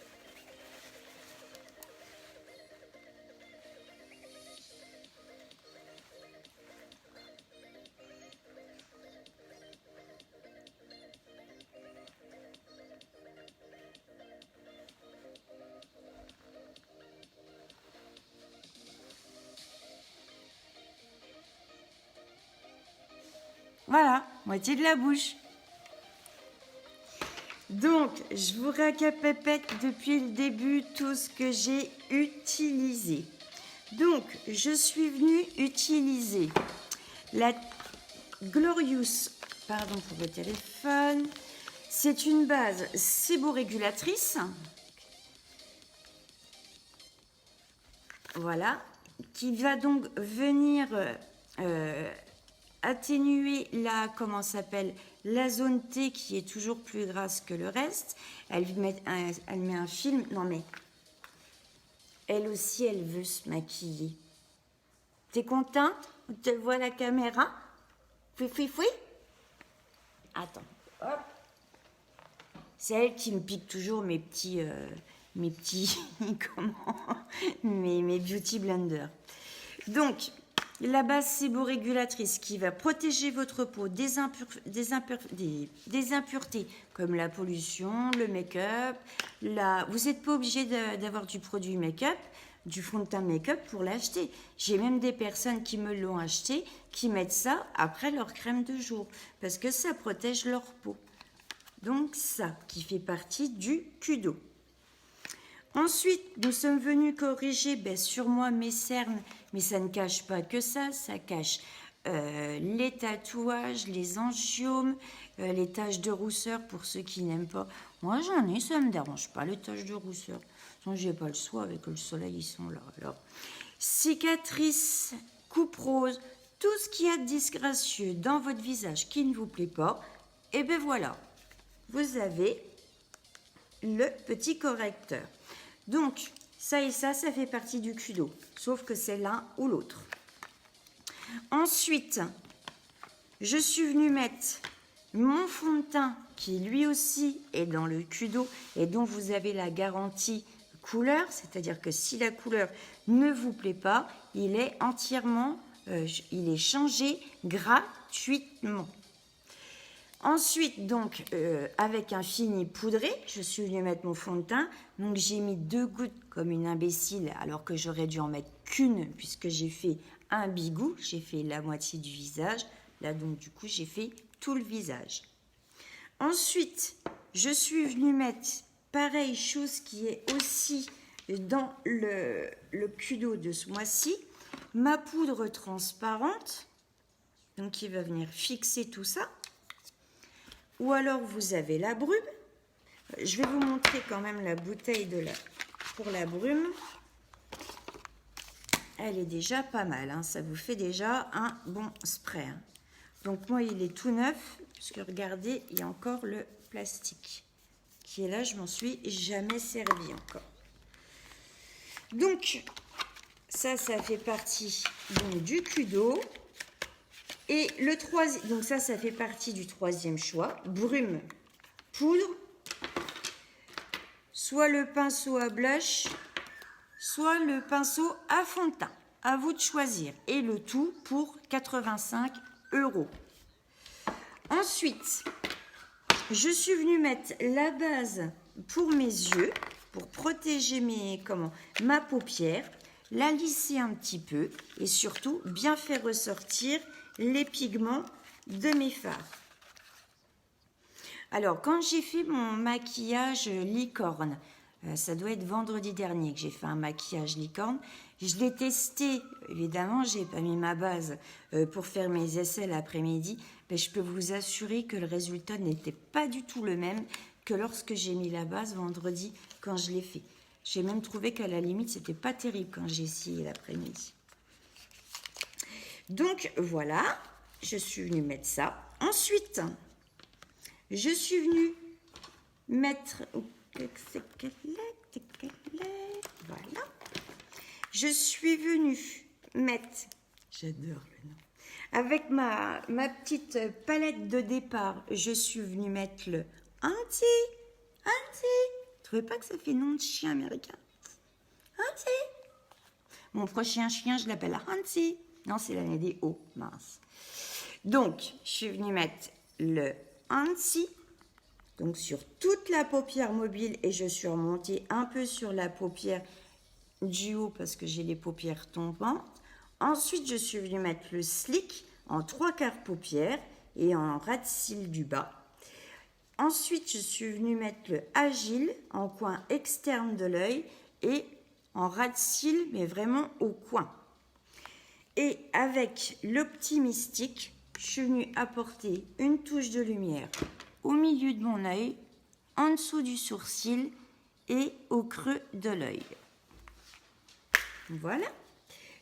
Voilà, moitié de la bouche. Donc, je vous récapépète depuis le début tout ce que j'ai utilisé. Donc, je suis venue utiliser la Glorious, pardon pour le téléphone, c'est une base séborégulatrice. Voilà, qui va donc venir atténuer la zone T qui est toujours plus grasse que le reste. Elle met un film. Non mais, elle aussi, elle veut se maquiller. T'es content? On te voit la caméra? Foui, foui, foui. Attends, hop. C'est elle qui me pique toujours mes petits mes beauty blenders. Donc, la base séborégulatrice qui va protéger votre peau des impuretés comme la pollution, le make-up. Vous n'êtes pas obligé d'avoir du produit make-up, du fond de teint make-up pour l'acheter. J'ai même des personnes qui me l'ont acheté, qui mettent ça après leur crème de jour parce que ça protège leur peau. Donc ça, qui fait partie du Kudo. Ensuite, nous sommes venus corriger sur moi mes cernes, mais ça ne cache pas que ça cache les tatouages, les angiomes, les taches de rousseur pour ceux qui n'aiment pas. Moi j'en ai, ça ne me dérange pas les taches de rousseur. Sinon j'ai pas le choix, avec le soleil ils sont là. Alors, cicatrices, coupe rose, tout ce qu'il y a de disgracieux dans votre visage qui ne vous plaît pas, et bien voilà, vous avez le petit correcteur. Donc, ça et ça fait partie du Kudo, sauf que c'est l'un ou l'autre. Ensuite, je suis venue mettre mon fond de teint, qui lui aussi est dans le Kudo et dont vous avez la garantie couleur, c'est-à-dire que si la couleur ne vous plaît pas, il est entièrement, il est changé gratuitement. Ensuite, donc, avec un fini poudré, je suis venue mettre mon fond de teint. Donc, j'ai mis 2 gouttes comme une imbécile, alors que j'aurais dû en mettre qu'une, puisque j'ai fait un bigou. J'ai fait la moitié du visage. Là, donc, du coup, j'ai fait tout le visage. Ensuite, je suis venue mettre, pareil, chose qui est aussi dans le Kudo de ce mois-ci, ma poudre transparente, donc qui va venir fixer tout ça. Ou alors vous avez la brume. Je vais vous montrer quand même la bouteille pour la brume. Elle est déjà pas mal, hein. Ça vous fait déjà un bon spray. Hein. Donc moi il est tout neuf, puisque regardez, il y a encore le plastique qui est là, je m'en suis jamais servi encore. Donc ça fait partie donc, du Kudo. Et le troisième, donc ça fait partie du troisième choix, brume, poudre, soit le pinceau à blush, soit le pinceau à fond de teint. À vous de choisir. Et le tout pour 85 €. Ensuite, je suis venue mettre la base pour mes yeux, pour protéger ma paupière, la lisser un petit peu et surtout bien faire ressortir les pigments de mes fards. Alors, quand j'ai fait mon maquillage licorne, ça doit être vendredi dernier que j'ai fait un maquillage licorne, je l'ai testé, évidemment, j'ai pas mis ma base pour faire mes essais l'après-midi, mais je peux vous assurer que le résultat n'était pas du tout le même que lorsque j'ai mis la base vendredi quand je l'ai fait. J'ai même trouvé qu'à la limite, c'était pas terrible quand j'ai essayé l'après-midi. Donc voilà, je suis venue mettre ça. Ensuite, je suis venue mettre... Voilà. Je suis venue mettre... J'adore le nom. Avec ma petite palette de départ, je suis venue mettre le Auntie. Vous trouvez pas que ça fait nom de chien américain? Auntie. Mon prochain chien, je l'appelle Auntie. Non, c'est l'année des O, mince. Donc, je suis venue mettre le Auntie, donc sur toute la paupière mobile, et je suis remontée un peu sur la paupière du haut parce que j'ai les paupières tombantes. Ensuite, je suis venue mettre le Slick en 3/4 paupière et en ras de cils du bas. Ensuite, je suis venue mettre le Agile en coin externe de l'œil et en ras de cils, mais vraiment au coin. Et avec l'Optimistic, je suis venue apporter une touche de lumière au milieu de mon œil, en dessous du sourcil et au creux de l'œil. Voilà.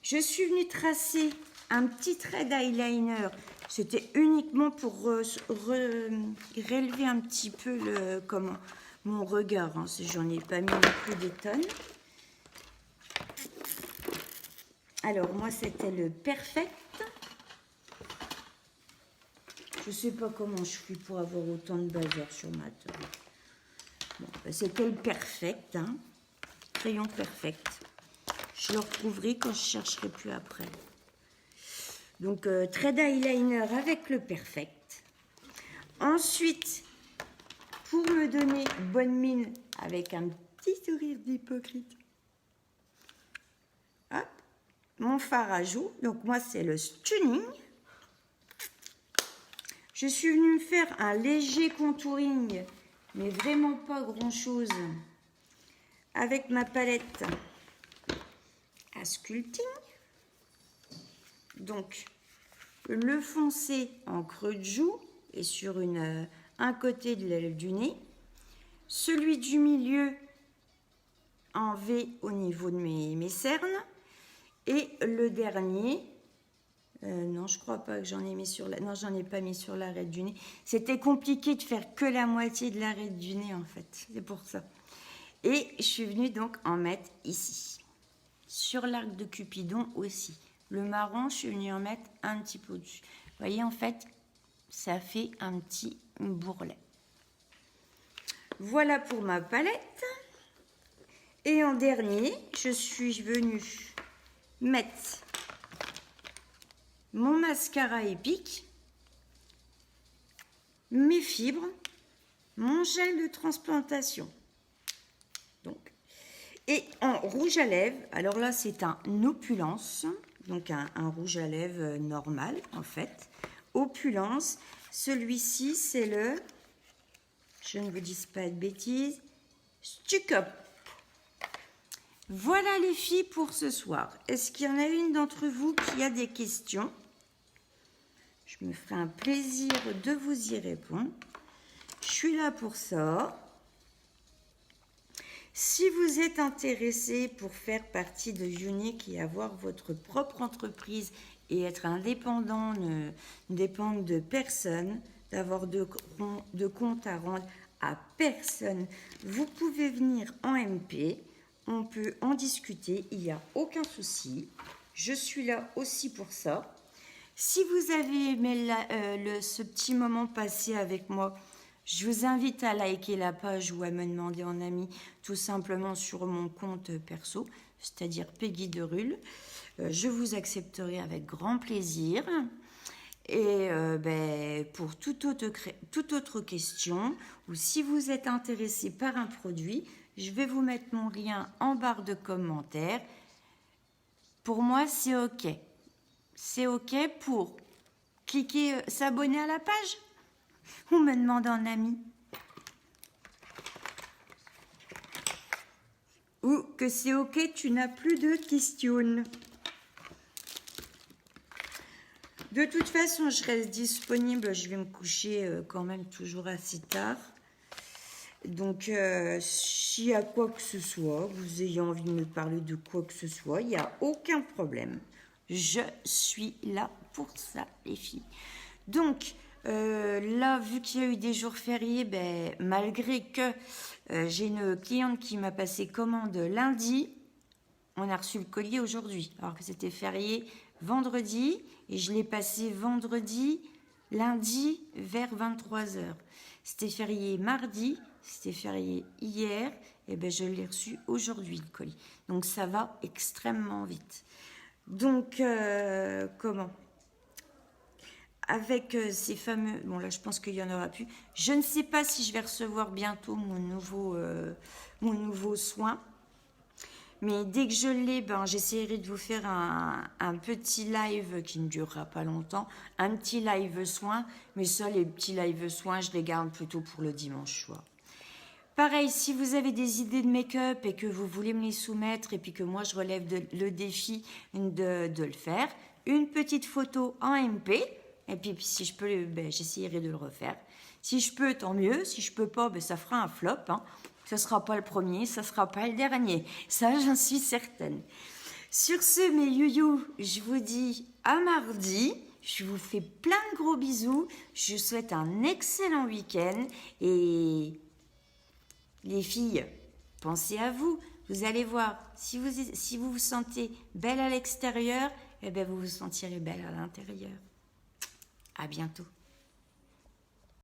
Je suis venue tracer un petit trait d'eyeliner. C'était uniquement pour relever un petit peu mon regard. Hein. J'en ai pas mis non plus des tonnes. Alors, moi, c'était le Perfect. Je ne sais pas comment je fais pour avoir autant de bazar sur ma table. Bon, ben, c'était le Perfect. Hein. Crayon Perfect. Je le retrouverai quand je ne chercherai plus après. Donc, trait d'eyeliner avec le Perfect. Ensuite, pour me donner bonne mine avec un petit sourire d'hypocrite, hop, mon fard à joues. Donc, moi, c'est le Stunning. Je suis venue me faire un léger contouring, mais vraiment pas grand-chose, avec ma palette à Sculpting. Donc, le foncé en creux de joue et sur un côté de l'aile du nez. Celui du milieu en V au niveau de mes cernes. Et le dernier, non, je crois pas que j'en ai mis sur la... Non, j'en ai pas mis sur l'arête du nez. C'était compliqué de faire que la moitié de l'arête du nez, en fait. C'est pour ça. Et je suis venue donc en mettre ici. Sur l'arc de Cupidon aussi. Le marron, je suis venue en mettre un petit peu au-dessus. Vous voyez, en fait, ça fait un petit bourrelet. Voilà pour ma palette. Et en dernier, je suis venue mettre mon mascara épique, mes fibres, mon gel de transplantation. Donc, et en rouge à lèvres, alors là c'est un Opulence, donc un rouge à lèvres normal en fait. Opulence, celui-ci c'est le, je ne vous dis pas de bêtises, Stuck Up. Voilà les filles pour ce soir. Est-ce qu'il y en a une d'entre vous qui a des questions? Je me ferai un plaisir de vous y répondre. Je suis là pour ça. Si vous êtes intéressé pour faire partie de Unique et avoir votre propre entreprise et être indépendant, ne dépendre de personne, d'avoir de compte à rendre à personne, vous pouvez venir en MP. On peut en discuter, il n'y a aucun souci. Je suis là aussi pour ça. Si vous avez aimé ce petit moment passé avec moi, je vous invite à liker la page ou à me demander en ami, tout simplement sur mon compte perso, c'est-à-dire Peggy Derul. Je vous accepterai avec grand plaisir. Et pour toute autre question, ou si vous êtes intéressé par un produit, je vais vous mettre mon lien en barre de commentaires. Pour moi, c'est OK. C'est OK pour cliquer s'abonner à la page ou me demander en ami. Ou que c'est OK, tu n'as plus de questions. De toute façon, je reste disponible. Je vais me coucher quand même toujours assez tard. Donc, s'il y a quoi que ce soit, vous ayez envie de me parler de quoi que ce soit, il n'y a aucun problème. Je suis là pour ça, les filles. Donc, là, vu qu'il y a eu des jours fériés, malgré que j'ai une cliente qui m'a passé commande lundi, on a reçu le colis aujourd'hui, alors que c'était férié vendredi, et je l'ai passé vendredi, lundi, vers 23h. C'était férié mardi, c'était férié hier, et je l'ai reçu aujourd'hui, le colis. Donc, ça va extrêmement vite. Donc, avec ces fameux... Bon, là, je pense qu'il y en aura plus. Je ne sais pas si je vais recevoir bientôt mon nouveau soin. Mais dès que je l'ai, j'essaierai de vous faire un petit live qui ne durera pas longtemps. Un petit live soin. Mais ça, les petits live soins, je les garde plutôt pour le dimanche soir. Pareil, si vous avez des idées de make-up et que vous voulez me les soumettre et puis que moi je relève le défi de le faire, une petite photo en MP et puis si je peux, j'essaierai de le refaire. Si je peux, tant mieux. Si je peux pas, ça fera un flop. Hein. Ce sera pas le premier, ça sera pas le dernier. Ça, j'en suis certaine. Sur ce, mes youyou, je vous dis à mardi. Je vous fais plein de gros bisous. Je vous souhaite un excellent week-end. Et les filles, pensez à vous. Vous allez voir, si vous vous sentez belle à l'extérieur, vous vous sentirez belle à l'intérieur. À bientôt.